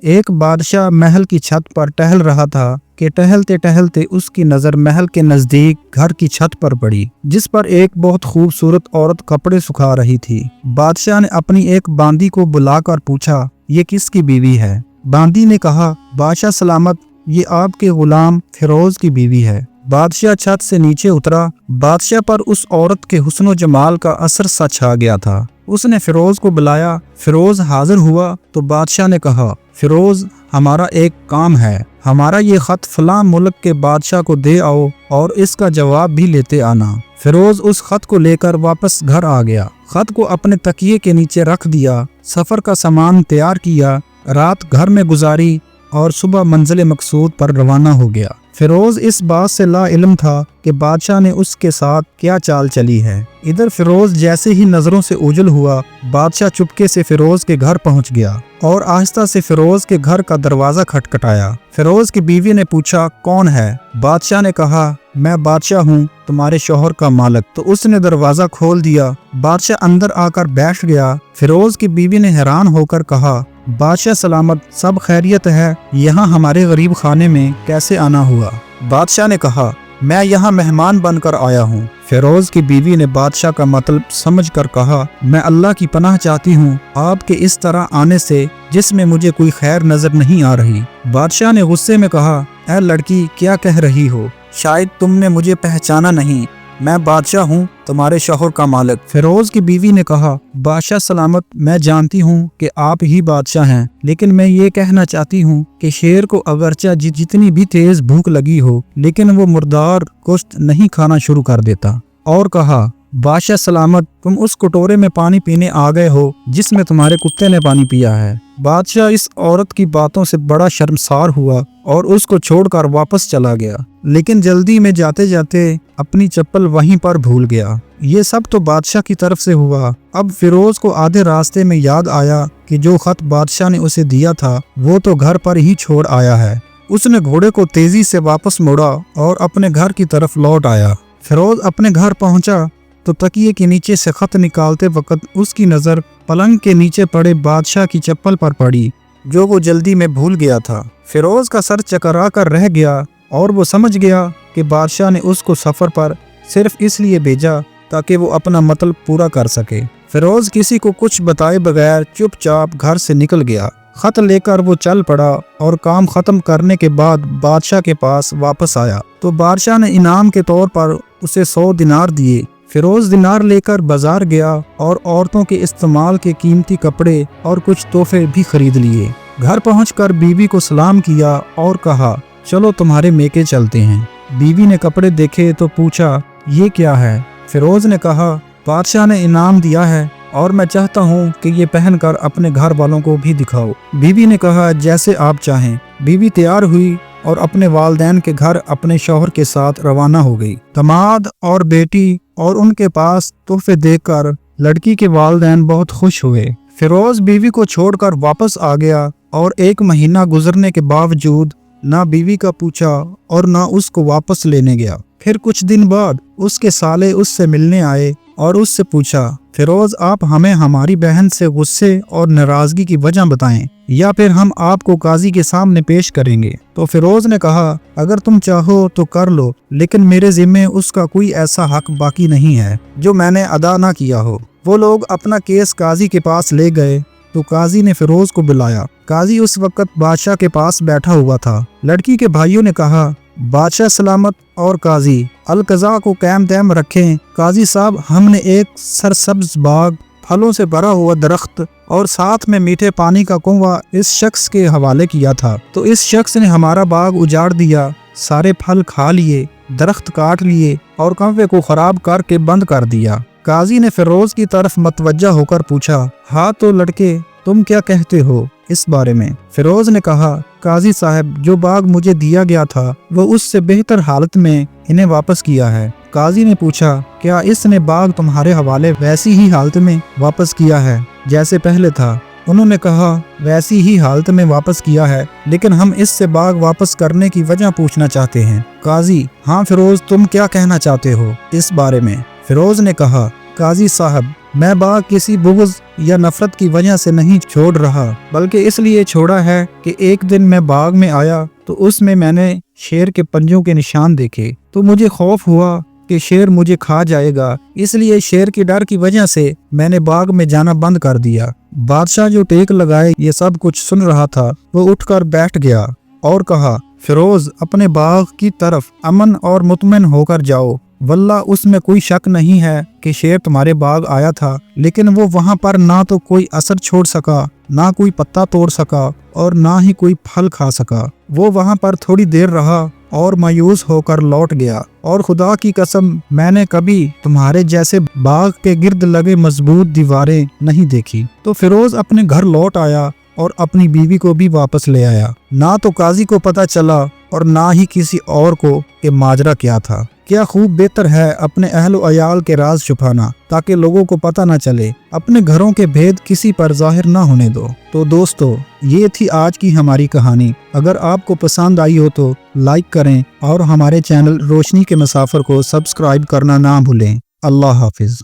ایک बादशाह महल की छत पर टहल रहा था कि टहलते टहलते उसकी नज़र महल के नज़दीक घर की छत पर पड़ी, जिस पर एक बहुत खूबसूरत औरत कपड़े सुखा रही थी। बादशाह ने अपनी एक बांदी को बुलाकर पूछा, ये किसकी बीवी है? बांदी ने कहा, बादशाह सलामत, ये आपके गुलाम फिरोज की बीवी है। बादशाह छत से नीचे उतरा। बादशाह पर उस औरत के हुस्न व जमाल का असर सा छा गया था। उसने फिरोज को बुलाया। फिरोज हाजिर हुआ तो बादशाह ने कहा, फिरोज, हमारा एक काम है। हमारा ये खत फलां मुल्क के बादशाह को दे आओ और इसका जवाब भी लेते आना। फिरोज उस खत को लेकर वापस घर आ गया। खत को अपने तकिए के नीचे रख दिया। सफर का सामान तैयार किया, रात घर में गुजारी और सुबह मंजिल मकसूद पर रवाना हो गया। फिरोज इस बात से ला इल्म था कि बादशाह ने उसके साथ क्या चाल चली है। इधर फिरोज जैसे ही नजरों से ओझल हुआ, बादशाह चुपके से फिरोज के घर पहुंच गया और आहिस्ता से फिरोज के घर का दरवाजा खटखटाया। फिरोज की बीवी ने पूछा, कौन है? बादशाह ने कहा, मैं बादशाह हूँ, तुम्हारे शौहर का मालिक। तो उसने दरवाजा खोल दिया। बादशाह अंदर आकर बैठ गया। फिरोज की बीवी ने हैरान होकर कहा, बादशाह सलामत, सब खैरियत है? यहाँ हमारे गरीब खाने में कैसे आना हुआ? बादशाह ने कहा, मैं यहाँ मेहमान बनकर आया हूँ। फिरोज की बीवी ने बादशाह का मतलब समझकर कहा, मैं अल्लाह की पनाह चाहती हूँ आपके इस तरह आने से, जिसमें मुझे कोई खैर नजर नहीं आ रही। बादशाह ने गुस्से में कहा, ऐ लड़की, क्या कह रही हो? शायद तुमने मुझे पहचाना नहीं। मैं बादशाह हूँ, तुम्हारे शौहर का मालिक। फिरोज की बीवी ने कहा, बादशाह सलामत, मैं जानती हूँ कि आप ही बादशाह हैं, लेकिन मैं ये कहना चाहती हूँ कि शेर को अगरचे जितनी भी तेज भूख लगी हो, लेकिन वो मुर्दार गोश्त नहीं खाना शुरू कर देता। और कहा, बादशाह सलामत, तुम उस कटोरे में पानी पीने आ गए हो जिसमें तुम्हारे कुत्ते ने पानी पिया है। बादशाह इस औरत की बातों से बड़ा शर्मसार हुआ और उसको छोड़कर वापस चला गया, लेकिन जल्दी में जाते जाते अपनी चप्पल वहीं पर भूल गया। ये सब तो बादशाह की तरफ से हुआ। अब फिरोज को आधे रास्ते में याद आया कि जो खत बादशाह ने उसे दिया था वो तो घर पर ही छोड़ आया है। उसने घोड़े को तेजी से वापस मोड़ा और अपने घर की तरफ लौट आया। फिरोज अपने घर पहुंचा तो तकिए के नीचे से खत निकालते वक्त उसकी नज़र पलंग के नीचे पड़े बादशाह की चप्पल पर पड़ी, जो वो जल्दी में भूल गया था। फिरोज का सर चकरा कर रह गया और वो समझ गया कि बादशाह ने उसको सफ़र पर सिर्फ इसलिए भेजा ताकि वो अपना मतलब पूरा कर सके। फिरोज किसी को कुछ बताए बगैर चुपचाप घर से निकल गया। खत लेकर वो चल पड़ा और काम ख़त्म करने के बाद बादशाह के पास वापस आया तो बादशाह ने इनाम के तौर पर उसे 100 दिनार दिए। फिरोज दिनार लेकर बाजार गया और औरतों के इस्तेमाल के कीमती कपड़े और कुछ तोहफे भी खरीद लिए। घर पहुंचकर बीवी को सलाम किया और कहा, चलो तुम्हारे मेके चलते हैं। बीवी ने कपड़े देखे तो पूछा, ये क्या है? फिरोज ने कहा, बादशाह ने इनाम दिया है और मैं चाहता हूँ कि ये पहनकर अपने घर वालों को भी दिखाओ। बीवी ने कहा, जैसे आप चाहें। बीवी तैयार हुई और अपने वालदैन के घर अपने शौहर के साथ रवाना हो गई। दामाद और बेटी और उनके पास तोहफे देखकर लड़की के वालदैन बहुत खुश हुए। फिरोज बीवी को छोड़कर वापस आ गया और 1 महीना गुजरने के बावजूद ना बीवी का पूछा और ना उसको वापस लेने गया। फिर कुछ दिन बाद उसके साले उससे मिलने आए और उससे पूछा, फिरोज, आप हमें हमारी बहन से गुस्से और नाराजगी की वजह बताएं या फिर हम आपको काजी के सामने पेश करेंगे। तो फिरोज ने कहा, अगर तुम चाहो तो कर लो, लेकिन मेरे जिम्मे उसका कोई ऐसा हक बाकी नहीं है जो मैंने अदा ना किया हो। वो लोग अपना केस काजी के पास ले गए तो काजी ने फिरोज को बुलाया। काजी उस वक्त बादशाह के पास बैठा हुआ था। लड़की के भाइयों ने कहा, बादशाह सलामत और काजी अलकज़ा को कायम दायम रखें। काजी साहब, हमने एक सरसब्ज बाग, फलों से भरा हुआ दरख्त और साथ में मीठे पानी का कुआं इस शख्स के हवाले किया था, तो इस शख्स ने हमारा बाग उजाड़ दिया, सारे फल खा लिए, दरख्त काट लिए और कुएं को खराब करके बंद कर दिया। काजी ने फिरोज की तरफ मतवज्जा होकर पूछा, हाँ तो लड़के, तुम क्या कहते हो इस बारे में? फिरोज ने कहा, काजी साहब, जो बाग मुझे दिया गया था वो उससे बेहतर हालत में इन्हें वापस किया है। काजी ने पूछा, क्या इसने बाग तुम्हारे हवाले वैसी ही हालत में वापस किया है जैसे पहले था? उन्होंने कहा, वैसी ही हालत में वापस किया है, लेकिन हम इससे बाग वापस करने की वजह पूछना चाहते हैं। काजी, हाँ फिरोज, तुम क्या कहना चाहते हो इस बारे में? फिरोज ने कहा, काजी साहब, میں बाग किसी बुग़्ज़ या नफ़रत की वजह से नहीं छोड़ रहा, बल्कि इसलिए छोड़ा है कि एक दिन मैं बाग में आया तो उसमें मैंने शेर के पंजों के निशान देखे, तो मुझे खौफ हुआ कि शेर मुझे खा जाएगा। इसलिए शेर के डर की वजह से मैंने बाग में जाना बंद कर दिया। बादशाह जो टेक लगाए ये सब कुछ सुन रहा था, वो उठकर बैठ गया और कहा, फिरोज, अपने बाग की तरफ अमन और मुतमइन होकर जाओ। वल्लाह उसमें कोई शक नहीं है कि शेर तुम्हारे बाग आया था, लेकिन वो वहाँ पर ना तो कोई असर छोड़ सका, ना कोई पत्ता तोड़ सका और ना ही कोई फल खा सका। वो वहाँ पर थोड़ी देर रहा और मायूस होकर लौट गया, और खुदा की कसम मैंने कभी तुम्हारे जैसे बाग के गिर्द लगे मजबूत दीवारें नहीं देखी। तो फिरोज अपने घर लौट आया और अपनी बीवी को भी वापस ले आया। ना तो काजी को पता चला और ना ही किसी और को कि माजरा क्या था। क्या खूब बेहतर है अपने अहल व अयाल के राज छुपाना, ताकि लोगों को पता न चले। अपने घरों के भेद किसी पर जाहिर न होने दो। तो दोस्तों, ये थी आज की हमारी कहानी। अगर आपको पसंद आई हो तो लाइक करें और हमारे चैनल रोशनी के मुसाफिर को सब्सक्राइब करना ना भूलें। अल्लाह हाफिज।